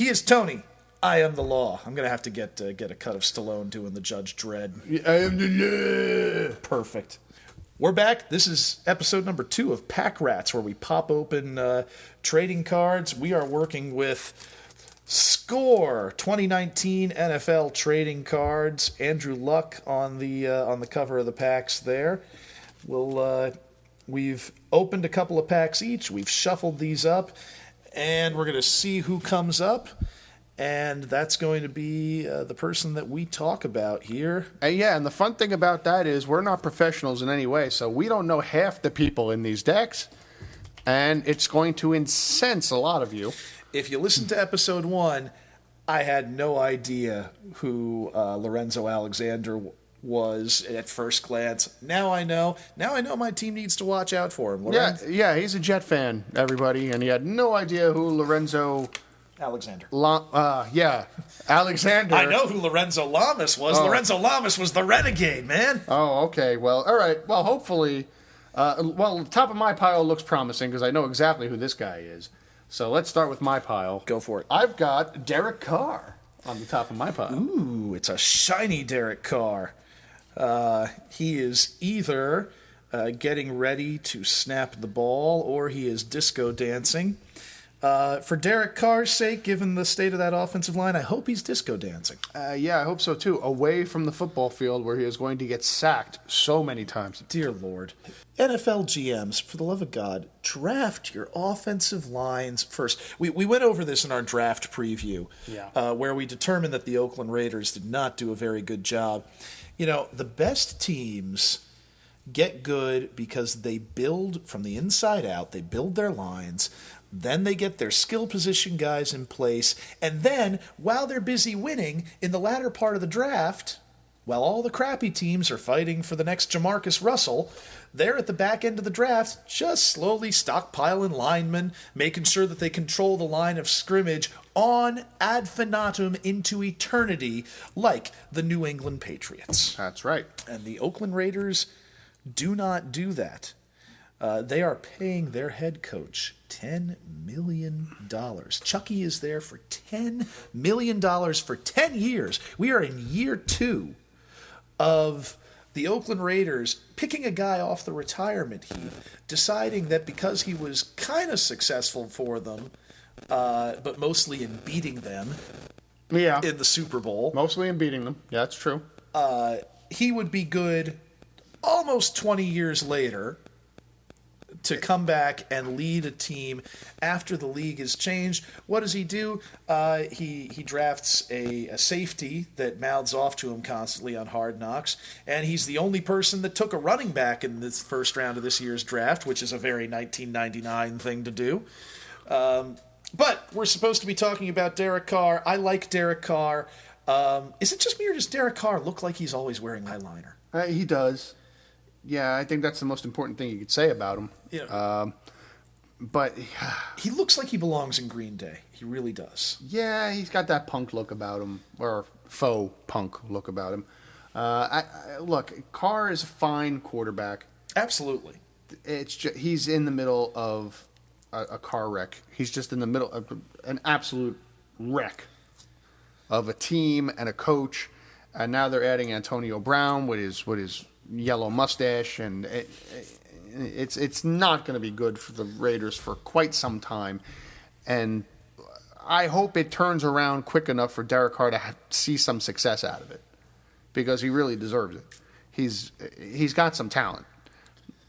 He is Tony. I am the law. I'm going to have to get a cut of Stallone doing the Judge Dredd. I am the law. Perfect. We're back. This is episode number 2 of Pack Rats, where we pop open trading cards. We are working with Score 2019 NFL trading cards. Andrew Luck on the cover of the packs there. We've opened a couple of packs each. We've shuffled these up, and we're going to see who comes up. And that's going to be the person that we talk about here. And the fun thing about that is we're not professionals in any way, so we don't know half the people in these decks, and it's going to incense a lot of you. If you listen to episode 1, I had no idea who Lorenzo Alexander was at first glance. Now I know. Now I know my team needs to watch out for him. Yeah, he's a Jet fan, everybody, and he had no idea who Lorenzo Alexander. Alexander. I know who Lorenzo Lamas was. Oh. Lorenzo Lamas was the renegade, man. Oh, okay. Well, all right. Well, hopefully, the top of my pile looks promising because I know exactly who this guy is. So let's start with my pile. Go for it. I've got Derek Carr on the top of my pile. Ooh, it's a shiny Derek Carr. He is either getting ready to snap the ball or he is disco dancing. For Derek Carr's sake, given the state of that offensive line, I hope he's disco dancing. Yeah, I hope so too. Away from the football field where he is going to get sacked so many times. Dear Lord. NFL GMs, for the love of God, draft your offensive lines first. We went over this in our draft preview, where we determined that the Oakland Raiders did not do a very good job. You know, the best teams get good because they build from the inside out. They build their lines. Then they get their skill position guys in place. And then, while they're busy winning, in the latter part of the draft, while all the crappy teams are fighting for the next Jamarcus Russell, they're at the back end of the draft just slowly stockpiling linemen, making sure that they control the line of scrimmage on ad infinitum into eternity, like the New England Patriots. That's right. And the Oakland Raiders do not do that. They are paying their head coach $10 million. Chucky is there for $10 million for 10 years. We are in year 2 of the Oakland Raiders picking a guy off the retirement heap, deciding that because he was kind of successful for them, but mostly in beating them in the Super Bowl. Mostly in beating them. Yeah, that's true. He would be good almost 20 years later to come back and lead a team after the league has changed. What does he do? He drafts a safety that mouths off to him constantly on Hard Knocks, and he's the only person that took a running back in this first round of this year's draft, which is a very 1999 thing to do. But we're supposed to be talking about Derek Carr. I like Derek Carr. Is it just me or does Derek Carr look like he's always wearing eyeliner? He does. Yeah, I think that's the most important thing you could say about him. Yeah. But he looks like he belongs in Green Day. He really does. Yeah, he's got that punk look about him, or faux punk look about him. Look, Carr is a fine quarterback. Absolutely. It's just, he's in the middle of a car wreck. He's just in the middle of an absolute wreck of a team and a coach. And now they're adding Antonio Brown with his yellow mustache, and it's not going to be good for the Raiders for quite some time. And I hope it turns around quick enough for Derek Carr to see some success out of it, because he really deserves it. He's got some talent,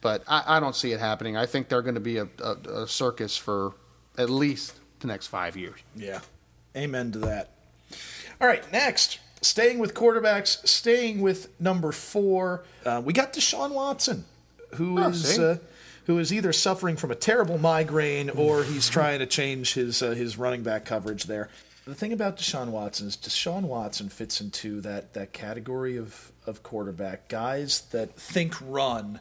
but I don't see it happening. I think they're going to be a circus for at least the next 5 years. Yeah, amen to that. All right, next. Staying with quarterbacks, staying with number 4, we got Deshaun Watson, who is either suffering from a terrible migraine or he's trying to change his running back coverage there. The thing about Deshaun Watson is Deshaun Watson fits into that category of quarterback, guys that think run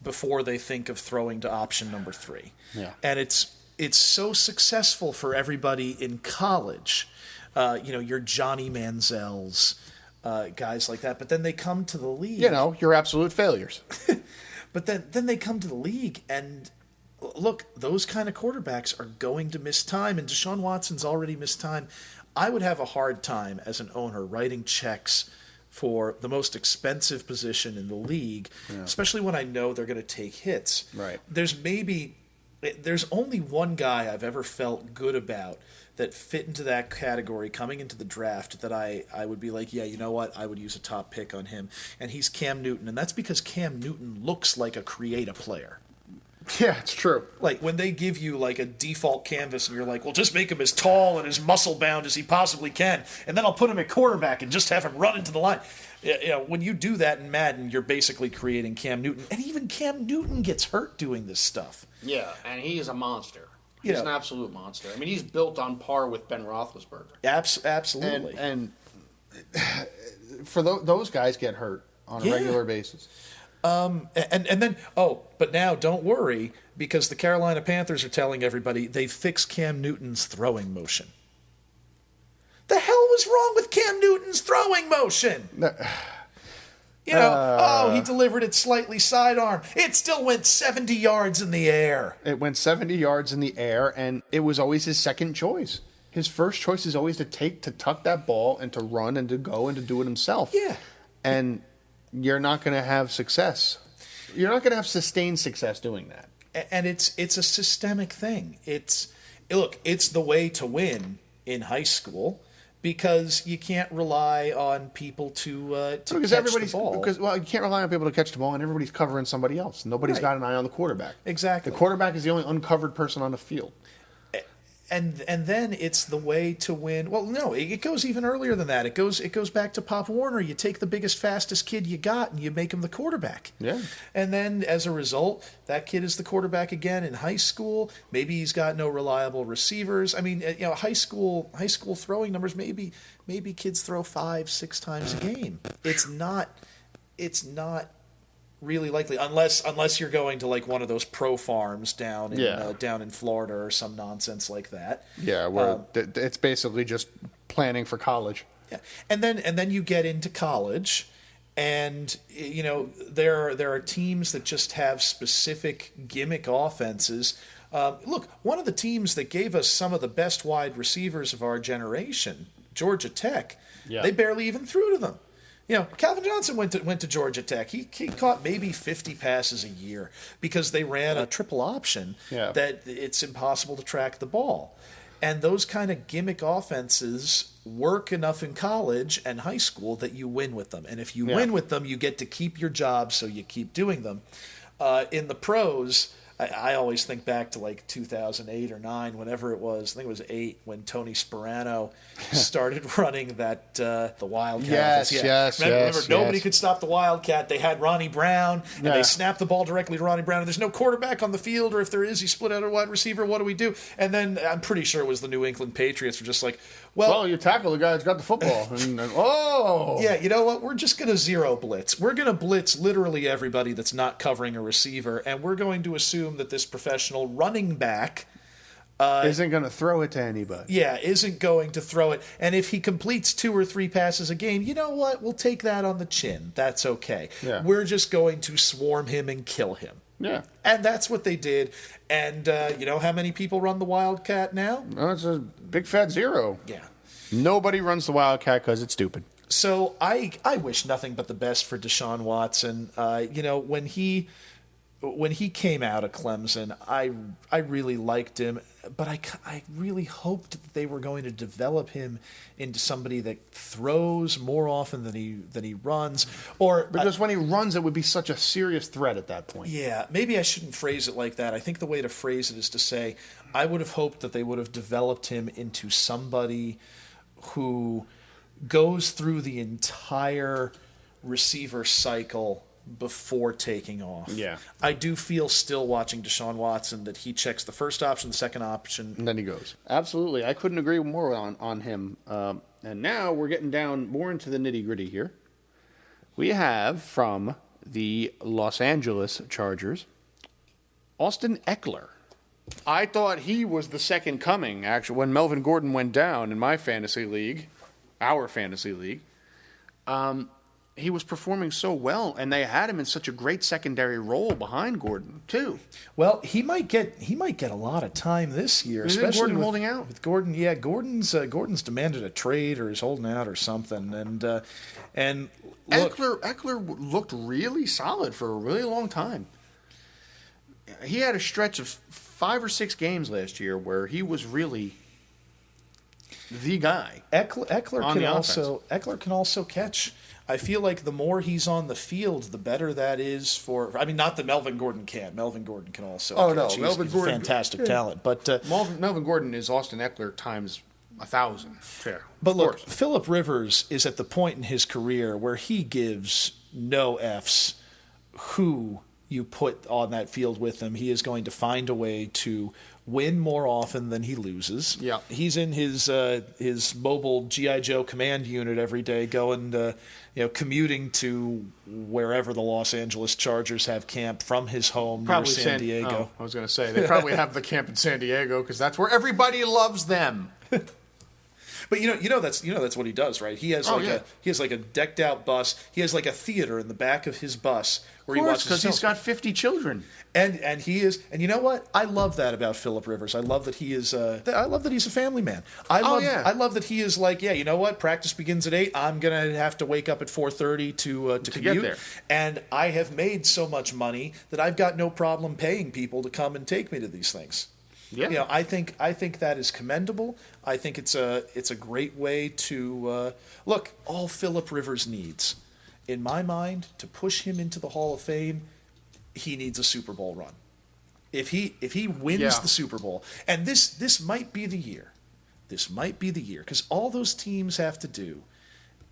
before they think of throwing to option number 3. Yeah. And it's so successful for everybody in college. Your Johnny Manziels, guys like that. But then they come to the league. You're absolute failures. But then they come to the league, and look, those kind of quarterbacks are going to miss time, and Deshaun Watson's already missed time. I would have a hard time as an owner writing checks for the most expensive position in the league, especially when I know they're going to take hits. Right. There's only one guy I've ever felt good about that fit into that category coming into the draft that I would be like, yeah, you know what? I would use a top pick on him. And he's Cam Newton. And that's because Cam Newton looks like a creative player. Yeah, it's true. Like, when they give you, like, a default canvas and you're like, well, just make him as tall and as muscle-bound as he possibly can, and then I'll put him at quarterback and just have him run into the line. You know, when you do that in Madden, you're basically creating Cam Newton. And even Cam Newton gets hurt doing this stuff. Yeah, and he is a monster. He's an absolute monster. I mean, he's built on par with Ben Roethlisberger. Absolutely. And for those guys get hurt on a regular basis. And then, but now don't worry, because the Carolina Panthers are telling everybody they've fixed Cam Newton's throwing motion. The hell was wrong with Cam Newton's throwing motion? He delivered it slightly sidearm. It still went 70 yards in the air. It went 70 yards in the air, and it was always his second choice. His first choice is always to tuck that ball and to run and to go and to do it himself. Yeah. And you're not going to have success. You're not going to have sustained success doing that. And it's a systemic thing. It's the way to win in high school, because you can't rely on people to catch the ball. You can't rely on people to catch the ball, and everybody's covering somebody else. Nobody's got an eye on the quarterback. Exactly. The quarterback is the only uncovered person on the field. And then it's the way to win. Well, no, it goes even earlier than that. It goes back to Pop Warner. You take the biggest, fastest kid you got, and you make him the quarterback. Yeah. And then, as a result, that kid is the quarterback again in high school. Maybe he's got no reliable receivers. I mean, high school throwing numbers. Maybe kids throw 5-6 times a game. It's not really likely, unless you're going to like one of those pro farms down in Florida or some nonsense like that. Yeah, where it's basically just planning for college. Yeah, and then you get into college, and there are teams that just have specific gimmick offenses. Look, one of the teams that gave us some of the best wide receivers of our generation, Georgia Tech, they barely even threw to them. Calvin Johnson went to Georgia Tech. He caught maybe 50 passes a year because they ran a triple option that it's impossible to track the ball. And those kind of gimmick offenses work enough in college and high school that you win with them. And if you win with them, you get to keep your job, so you keep doing them. In the pros, I always think back to like 2008 or 9, whenever it was. I think it was 8 when Tony Sperano started running the Wildcat. Yes. Remember, nobody could stop the Wildcat. They had Ronnie Brown, and they snapped the ball directly to Ronnie Brown. And there's no quarterback on the field, or if there is, he split out a wide receiver. What do we do? And then I'm pretty sure it was the New England Patriots were just like, well, you tackle the guy who's got the football. Yeah, you know what? We're just going to zero blitz. We're going to blitz literally everybody that's not covering a receiver, and we're going to assume that this professional running back isn't going to throw it to anybody. Yeah, isn't going to throw it. And if he completes 2 or 3 passes a game, you know what? We'll take that on the chin. That's okay. Yeah. We're just going to swarm him and kill him. Yeah. And that's what they did. And you know how many people run the Wildcat now? Oh, it's a big fat 0. Yeah. Nobody runs the Wildcat because it's stupid. So I wish nothing but the best for Deshaun Watson. When he came out of Clemson, I really liked him, but I really hoped that they were going to develop him into somebody that throws more often than he runs. Because when he runs, it would be such a serious threat at that point. Yeah, maybe I shouldn't phrase it like that. I think the way to phrase it is to say, I would have hoped that they would have developed him into somebody who goes through the entire receiver cycle before taking off. Yeah. I do feel still watching Deshaun Watson that he checks the first option, the second option. And then he goes. Absolutely. I couldn't agree more on him. And now we're getting down more into the nitty-gritty here. We have from the Los Angeles Chargers, Austin Ekeler. I thought he was the second coming, actually, when Melvin Gordon went down in my fantasy league, our fantasy league. he was performing so well, and they had him in such a great secondary role behind Gordon too. Well, he might get a lot of time this year, especially Gordon holding out. With Gordon, yeah, Gordon's demanded a trade or is holding out or something, and look, Ekeler looked really solid for a really long time. He had a stretch of 5 or 6 games last year where he was really the guy. Ekeler can also catch. I feel like the more he's on the field, the better that is for. I mean, not that Melvin Gordon can't. Melvin Gordon can also. Oh catch. no, Melvin he's Gordon, a fantastic talent. But Melvin Gordon is Austin Ekeler times 1,000. Fair. But look, Phillip Rivers is at the point in his career where he gives no Fs who you put on that field with him. He is going to find a way to win more often than he loses. Yeah. He's in his mobile G.I. Joe command unit every day going commuting to wherever the Los Angeles Chargers have camp from his home near San Diego. I was going to say, they probably have the camp in San Diego because that's where everybody loves them. But that's what he does, right? He has like a decked out bus. He has like a theater in the back of his bus where he watches because he's got 50 children. And he is, and you know what? I love that about Phillip Rivers. I love that he is. I love that he's a family man. I love that he is like, yeah, you know what? Practice begins at 8. I'm gonna have to wake up at 4:30 to commute. Get there. And I have made so much money that I've got no problem paying people to come and take me to these things. Yeah, I think that is commendable. I think it's a great way to look. All Phillip Rivers needs, in my mind, to push him into the Hall of Fame, he needs a Super Bowl run. If he wins the Super Bowl, and this might be the year, because all those teams have to do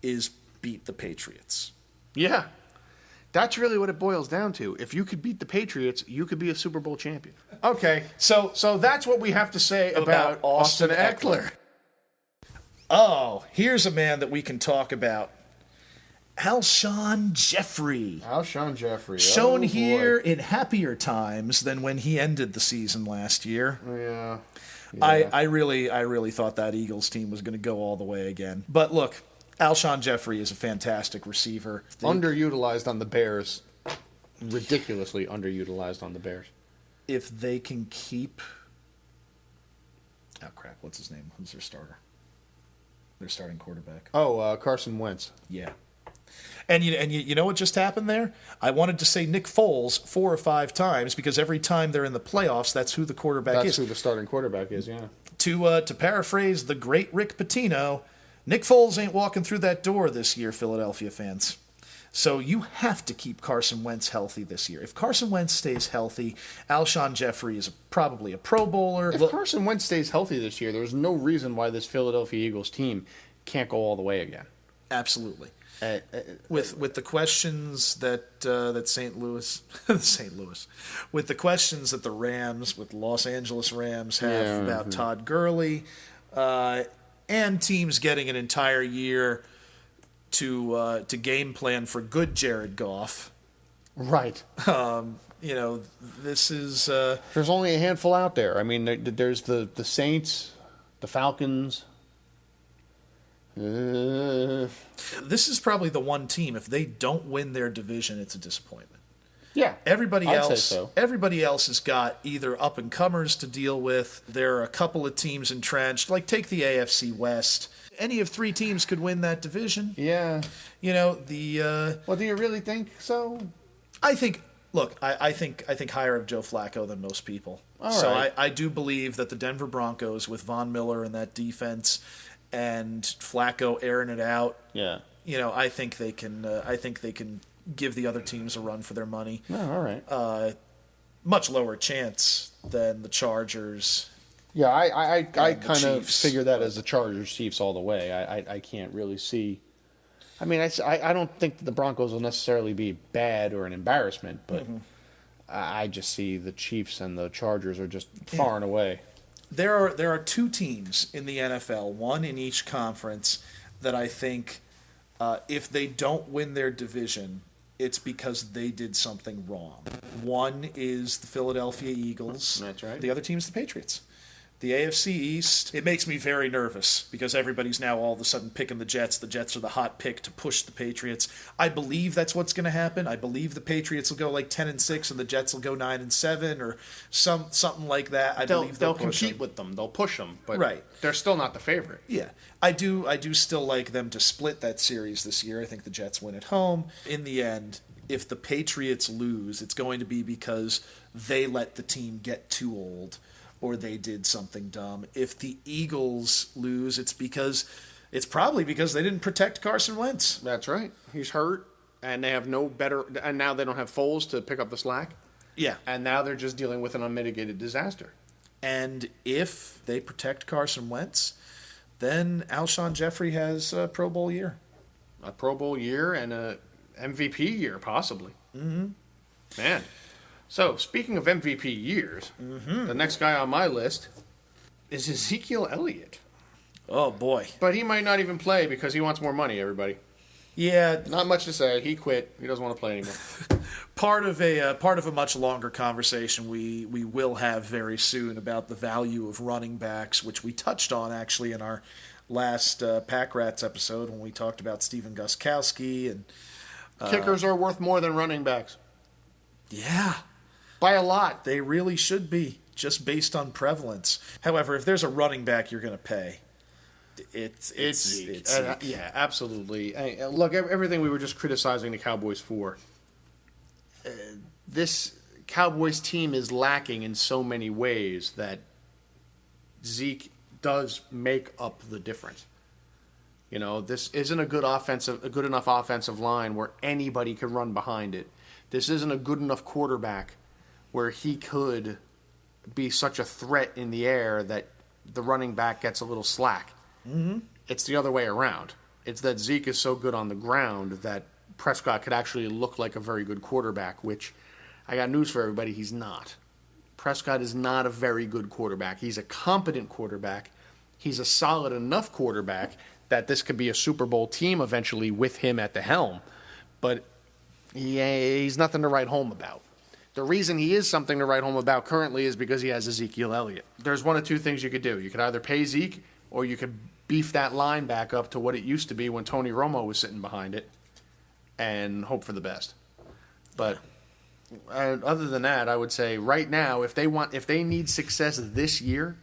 is beat the Patriots. Yeah. That's really what it boils down to. If you could beat the Patriots, you could be a Super Bowl champion. Okay, so that's what we have to say about Austin Ekeler. Oh, here's a man that we can talk about. Alshonn Jeffrey. Alshonn Jeffrey. Shown here in happier times than when he ended the season last year. Yeah. I really thought that Eagles team was going to go all the way again. But look, Alshonn Jeffrey is a fantastic receiver. Underutilized on the Bears. Ridiculously underutilized on the Bears. If they can keep... Oh, crap. What's his name? Who's their starter? Their starting quarterback. Oh, Carson Wentz. Yeah. And you know what just happened there? I wanted to say Nick Foles 4 or 5 times because every time they're in the playoffs, that's who the quarterback is. That's who the starting quarterback is, yeah. To paraphrase the great Rick Pitino, Nick Foles ain't walking through that door this year, Philadelphia fans. So you have to keep Carson Wentz healthy this year. If Carson Wentz stays healthy, Alshonn Jeffrey is probably a Pro Bowler. If Carson Wentz stays healthy this year, there's no reason why this Philadelphia Eagles team can't go all the way again. Absolutely. With the questions that St. Louis, with the questions that the Rams, with Los Angeles Rams have about Todd Gurley, and teams getting an entire year to game plan for good Jared Goff. Right. This is... There's only a handful out there. I mean, there's the Saints, the Falcons. This is probably the one team, if they don't win their division, it's a disappointment. Yeah, everybody I'd else, say so. Everybody else has got either up and comers to deal with. There are a couple of teams entrenched. Like take the AFC West. Any of 3 teams could win that division. Yeah. Well, do you really think so? I think. Look, I think higher of Joe Flacco than most people. All so right. I do believe that the Denver Broncos with Von Miller and that defense, and Flacco airing it out. Yeah. I think they can. I think they can give the other teams a run for their money. Oh, all right. Much lower chance than the Chargers. Yeah, I kind of Chiefs. figure that as the Chargers Chiefs all the way. I can't really see. I mean, I don't think that the Broncos will necessarily be bad or an embarrassment, but I just see the Chiefs and the Chargers are just far and away. There are 2 teams in the NFL, one in each conference, that I think if they don't win their division, it's because they did something wrong. One is the Philadelphia Eagles. That's right. The other team is the Patriots. The AFC East, it makes me very nervous because everybody's now all of a sudden picking the Jets. The Jets are the hot pick to push the Patriots. I believe that's what's going to happen. I believe the Patriots will go like 10-6 and the Jets will go 9-7 or something like that. They'll compete with them. They'll push them, but they're still not the favorite. Yeah, I do still like them to split that series this year. I think the Jets win at home. In the end, if the Patriots lose, it's going to be because they let the team get too old or they did something dumb. If the Eagles lose, it's probably because they didn't protect Carson Wentz. That's right. He's hurt, and they have and now they don't have Foles to pick up the slack. Yeah. And now they're just dealing with an unmitigated disaster. And if they protect Carson Wentz, then Alshonn Jeffrey has a Pro Bowl year. A Pro Bowl year and a MVP year, possibly. Mm-hmm. Man. So, speaking of MVP years, the next guy on my list is Ezekiel Elliott. Oh, boy. But he might not even play because he wants more money, everybody. Yeah. Not much to say. He quit. He doesn't want to play anymore. Part of a much longer conversation we will have very soon about the value of running backs, which we touched on actually in our last Pack Rats episode when we talked about Stephen Gostkowski. And kickers are worth more than running backs. Yeah. By a lot. They really should be, just based on prevalence. However, if there's a running back you're going to pay, it's Zeke. Yeah, absolutely. Look, everything we were just criticizing the Cowboys for, this Cowboys team is lacking in so many ways that Zeke does make up the difference. You know, this isn't a good enough offensive line where anybody can run behind it. This isn't a good enough quarterback where he could be such a threat in the air that the running back gets a little slack. Mm-hmm. It's the other way around. It's that Zeke is so good on the ground that Prescott could actually look like a very good quarterback, which I got news for everybody, he's not. Prescott is not a very good quarterback. He's a competent quarterback. He's a solid enough quarterback that this could be a Super Bowl team eventually with him at the helm. But he's nothing to write home about. The reason he is something to write home about currently is because he has Ezekiel Elliott. There's one of two things you could do. You could either pay Zeke or you could beef that line back up to what it used to be when Tony Romo was sitting behind it and hope for the best. But other than that, I would say right now, if they need success this year,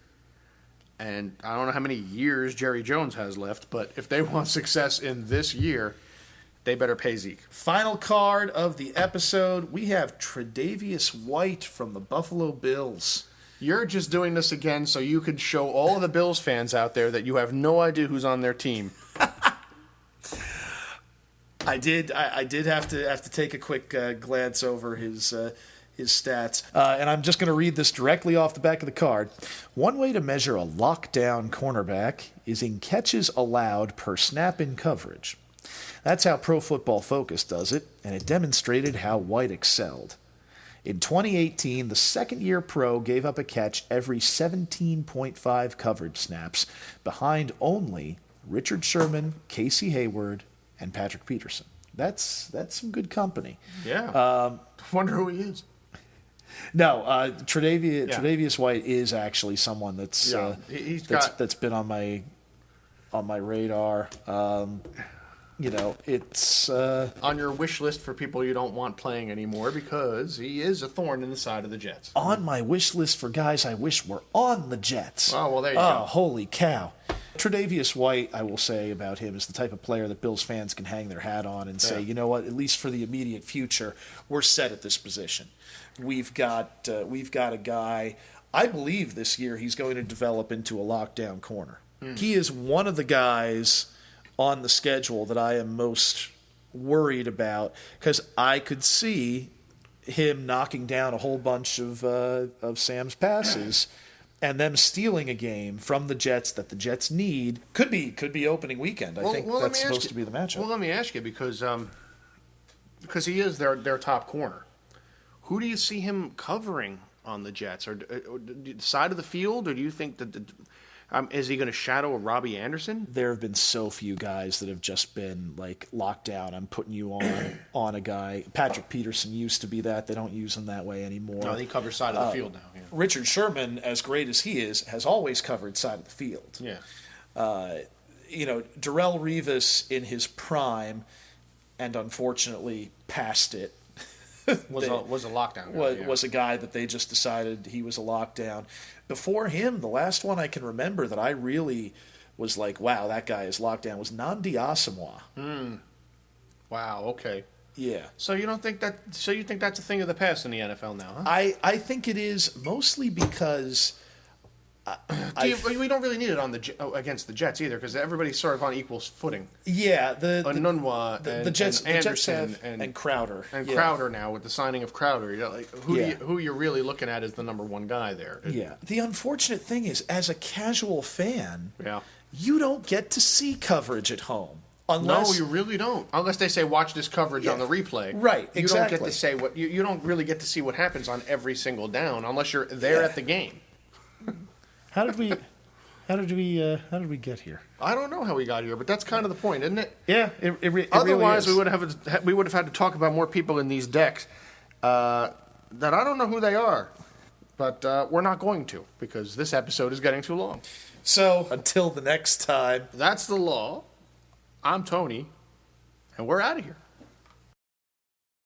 and I don't know how many years Jerry Jones has left, but if they want success in this year, they better pay Zeke. Final card of the episode, we have Tre'Davious White from the Buffalo Bills. You're just doing this again so you could show all of the Bills fans out there that you have no idea who's on their team. I did have to take a quick glance over his stats, and I'm just going to read this directly off the back of the card. One way to measure a lockdown cornerback is in catches allowed per snap in coverage. That's how Pro Football Focus does it, and it demonstrated how White excelled. In 2018, the second-year pro gave up a catch every 17.5 coverage snaps, behind only Richard Sherman, Casey Hayward, and Patrick Peterson. That's some good company. Yeah. Wonder who he is. No, Tre'Davious White is actually someone that's been on my radar. It's on your wish list for people you don't want playing anymore because he is a thorn in the side of the Jets. On my wish list for guys I wish were on the Jets. Oh, well, there you go. Holy cow. Tre'Davious White, I will say about him, is the type of player that Bills fans can hang their hat on and say, you know what, at least for the immediate future, we're set at this position. We've got a guy, I believe this year he's going to develop into a lockdown corner. He is one of the guys on the schedule that I am most worried about because I could see him knocking down a whole bunch of Sam's passes and them stealing a game from the Jets that the Jets need. Could be opening weekend. I think that's supposed to be the matchup. Well, let me ask you because he is their top corner. Who do you see him covering on the Jets? Or the side of the field, or do you think that Is he going to shadow a Robbie Anderson? There have been so few guys that have just been like locked down. I'm putting you on a guy. Patrick Peterson used to be that. They don't use him that way anymore. No, he covers side of the field now. Yeah. Richard Sherman, as great as he is, has always covered side of the field. Yeah. Darrelle Revis in his prime, and unfortunately past it, was a lockdown guy. Was a guy that they just decided he was a lockdown. Before him, the last one I can remember that I really was like, wow, that guy is locked down, was Nnamdi Asomugha. Wow, okay. Yeah. So you think that's a thing of the past in the NFL now, huh? I think it is mostly because we don't really need it against the Jets either, because everybody's sort of on equal footing. Yeah, the Jets, Anderson and Crowder and Crowder now with the signing of Crowder. Who you're really looking at is the number one guy there. Yeah. The unfortunate thing is, as a casual fan, yeah, you don't get to see coverage at home. No, you really don't. Unless they say watch this coverage on the replay. Right, exactly. You don't get to say you don't really get to see what happens on every single down unless you're there at the game. How did we get here? I don't know how we got here, but that's kind of the point, isn't it? Yeah, it Otherwise, really we would have had to talk about more people in these decks that I don't know who they are, but we're not going to, because this episode is getting too long. So until the next time, that's the law. I'm Tony, and we're out of here.